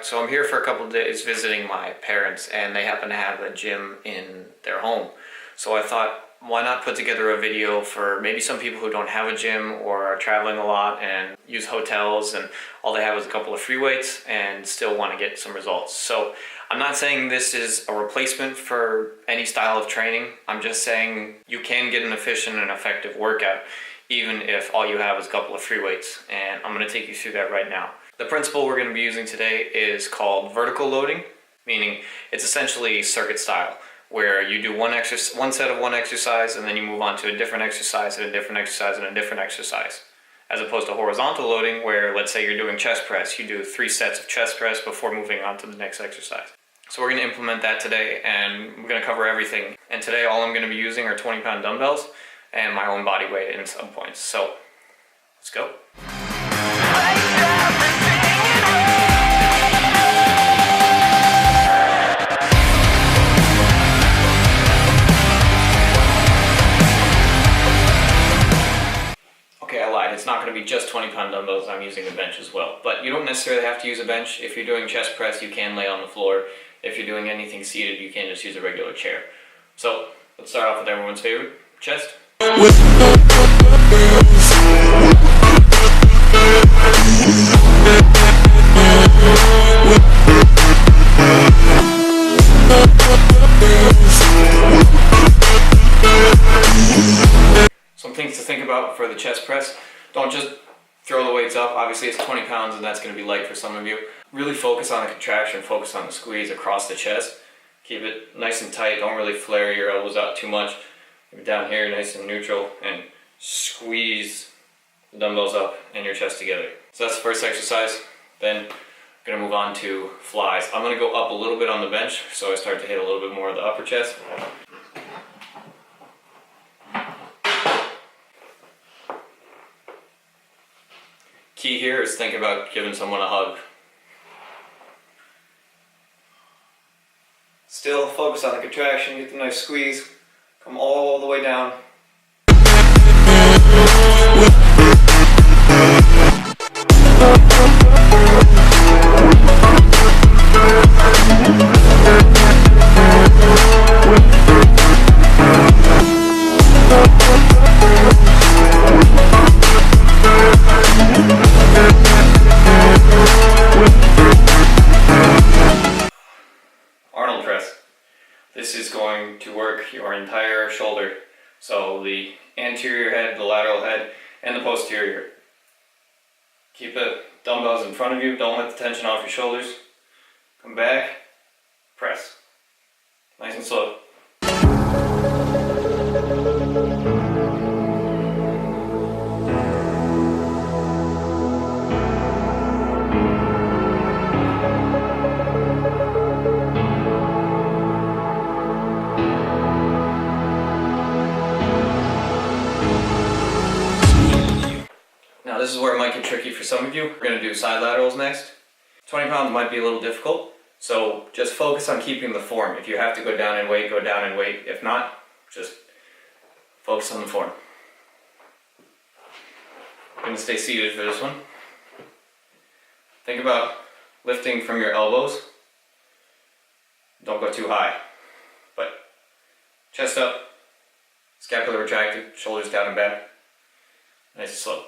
So I'm here for a couple of days visiting my parents, and they happen to have a gym in their home. So I thought, why not put together a video for maybe some people who don't have a gym or are traveling a lot and use hotels and all they have is a couple of free weights and still want to get some results. So I'm not saying this is a replacement for any style of training. I'm just saying you can get an efficient and effective workout even if all you have is a couple of free weights, and I'm going to take you through that right now. The principle we're going to be using today is called vertical loading, meaning it's essentially circuit style, where you do one set of one exercise and then you move on to a different exercise and a different exercise and a different exercise. As opposed to horizontal loading, where let's say you're doing chest press, you do 3 sets of chest press before moving on to the next exercise. So we're going to implement that today, and we're going to cover everything. And today all I'm going to be using are 20-pound dumbbells and my own body weight in some points. So let's go. Okay, I lied. It's not going to be just 20-pound dumbbells. I'm using a bench as well. But you don't necessarily have to use a bench. If you're doing chest press, you can lay on the floor. If you're doing anything seated, you can just use a regular chair. So let's start off with everyone's favorite, chest. Some things to think about for the chest press. Don't just throw the weights up. Obviously it's 20 pounds and that's going to be light for some of you. Really focus on the contraction, focus on the squeeze across the chest. Keep it nice and tight. Don't really flare your elbows out too much. Keep it down here nice and neutral and squeeze the dumbbells up and your chest together. So that's the first exercise. Then I'm going to move on to flies. I'm going to go up a little bit on the bench so I start to hit a little bit more of the upper chest. Key here is think about giving someone a hug. Still focus on the contraction, get the nice squeeze, come all the way down. This is going to work your entire shoulder, so the anterior head, the lateral head, and the posterior. Keep the dumbbells in front of you, don't let the tension off your shoulders. Come back, press. Nice and slow. This is where it might get tricky for some of you. We're going to do side laterals next. 20 pounds might be a little difficult, so just focus on keeping the form. If you have to go down in weight, go down in weight. If not, just focus on the form. I'm going to stay seated for this one. Think about lifting from your elbows. Don't go too high, but chest up, scapula retracted, shoulders down and back. Nice and slow.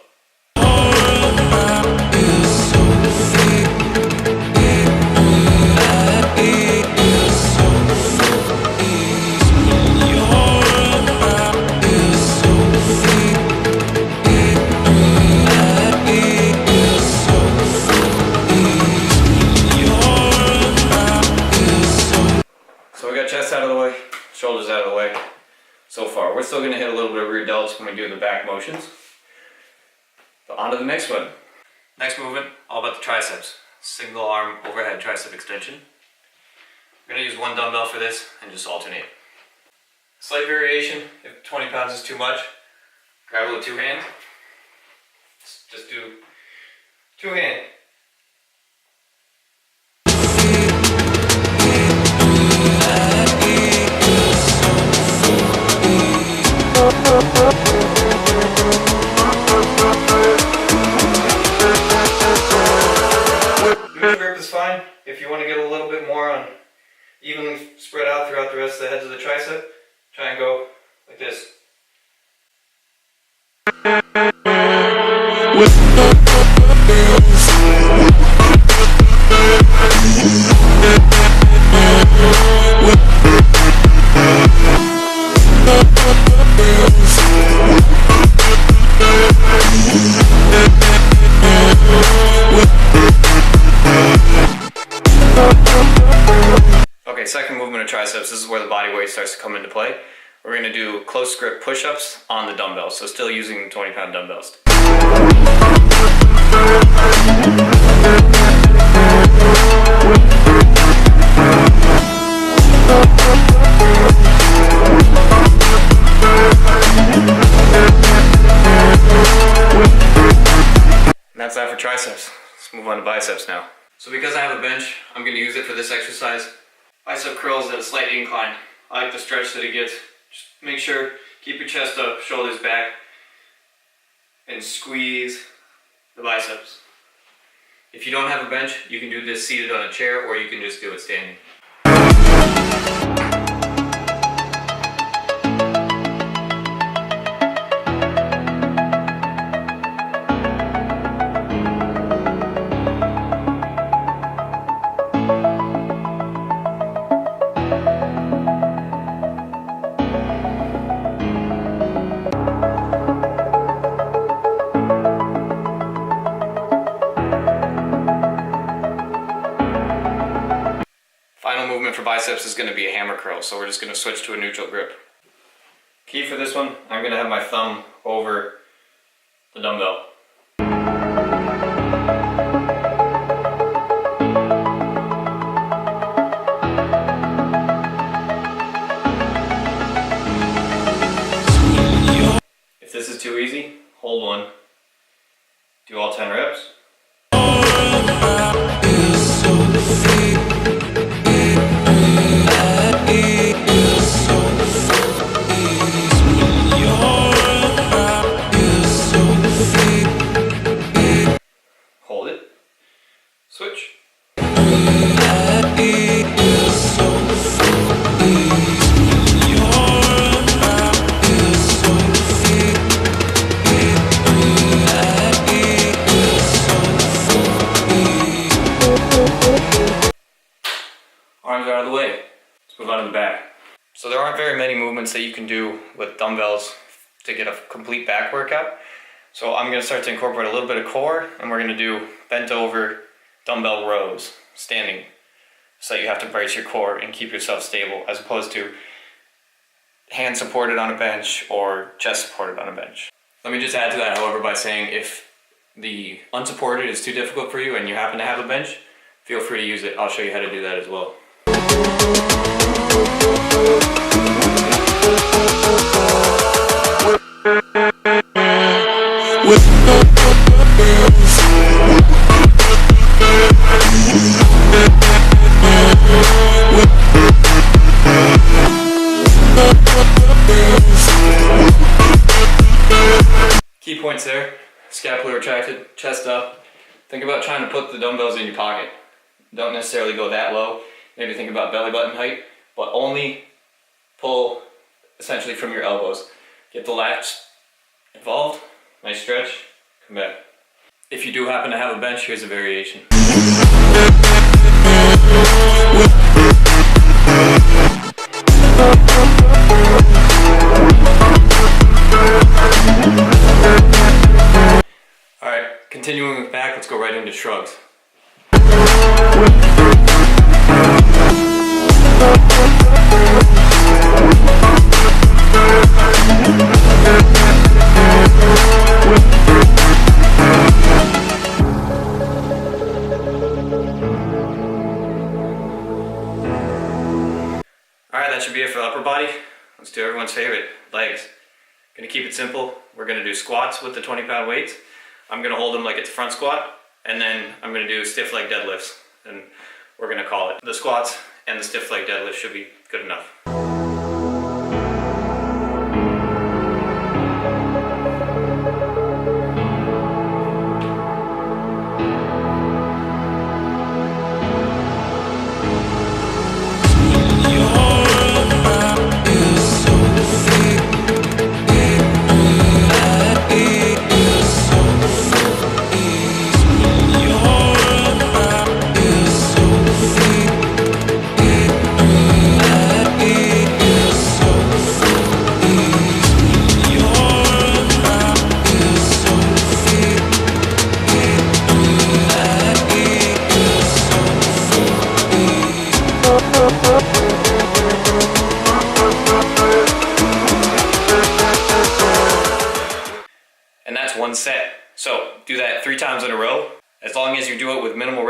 Chest out of the way, shoulders out of the way. So far, we're still going to hit a little bit of rear delts when we do the back motions. But on to the next one. Next movement, all about the triceps. Single arm overhead tricep extension. We're going to use one dumbbell for this and just alternate. Slight variation, if 20 pounds is too much, grab it with 2 hands. Just do 2 hand. Grip is fine. fine. If you want to get a little bit more on evenly spread out throughout the rest of the heads of the tricep, try and go like this. Okay, second movement of triceps, this is where the body weight starts to come into play. We're going to do close grip push-ups on the dumbbells, so still using 20-pound dumbbells. And that's that for triceps. Let's move on to biceps now. So because I have a bench, I'm going to use it for this exercise. Bicep curls at a slight incline. I like the stretch that it gets. Just make sure, keep your chest up, shoulders back, and squeeze the biceps. If you don't have a bench, you can do this seated on a chair, or you can just do it standing. Final movement for biceps is going to be a hammer curl, so we're just going to switch to a neutral grip. Key for this one, I'm going to have my thumb over the dumbbell. If this is too easy, hold one. Do all 10 reps. Hold it. Switch. Arms are out of the way. Let's move on to the back. So there aren't very many movements that you can do with dumbbells to get a complete back workout. So I'm going to start to incorporate a little bit of core, and we're going to do bent over dumbbell rows, standing, so that you have to brace your core and keep yourself stable, as opposed to hand supported on a bench or chest supported on a bench. Let me just add to that, however, by saying if the unsupported is too difficult for you and you happen to have a bench, feel free to use it. I'll show you how to do that as well. Key points there: scapula retracted, chest up. Think about trying to put the dumbbells in your pocket. Don't necessarily go that low. Maybe think about belly button height, but only pull essentially from your elbows. Get the lats involved, nice stretch, come back. If you do happen to have a bench, here's a variation. Alright, continuing with back, let's go right into shrugs. Alright, that should be it for upper body. Let's do everyone's favorite, legs. Gonna keep it simple. We're gonna do squats with the 20-pound weights. I'm gonna hold them like it's a front squat, and then I'm gonna do stiff leg deadlifts, and we're gonna call it. The squats and the stiff leg deadlift should be good enough.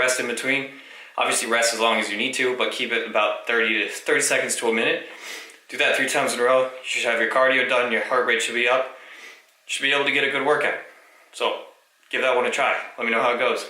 rest in between. Obviously rest as long as you need to, but keep it about 30 seconds to a minute. Do that 3 times in a row. You should have your cardio done, your heart rate should be up. You should be able to get a good workout. So give that one a try. Let me know how it goes.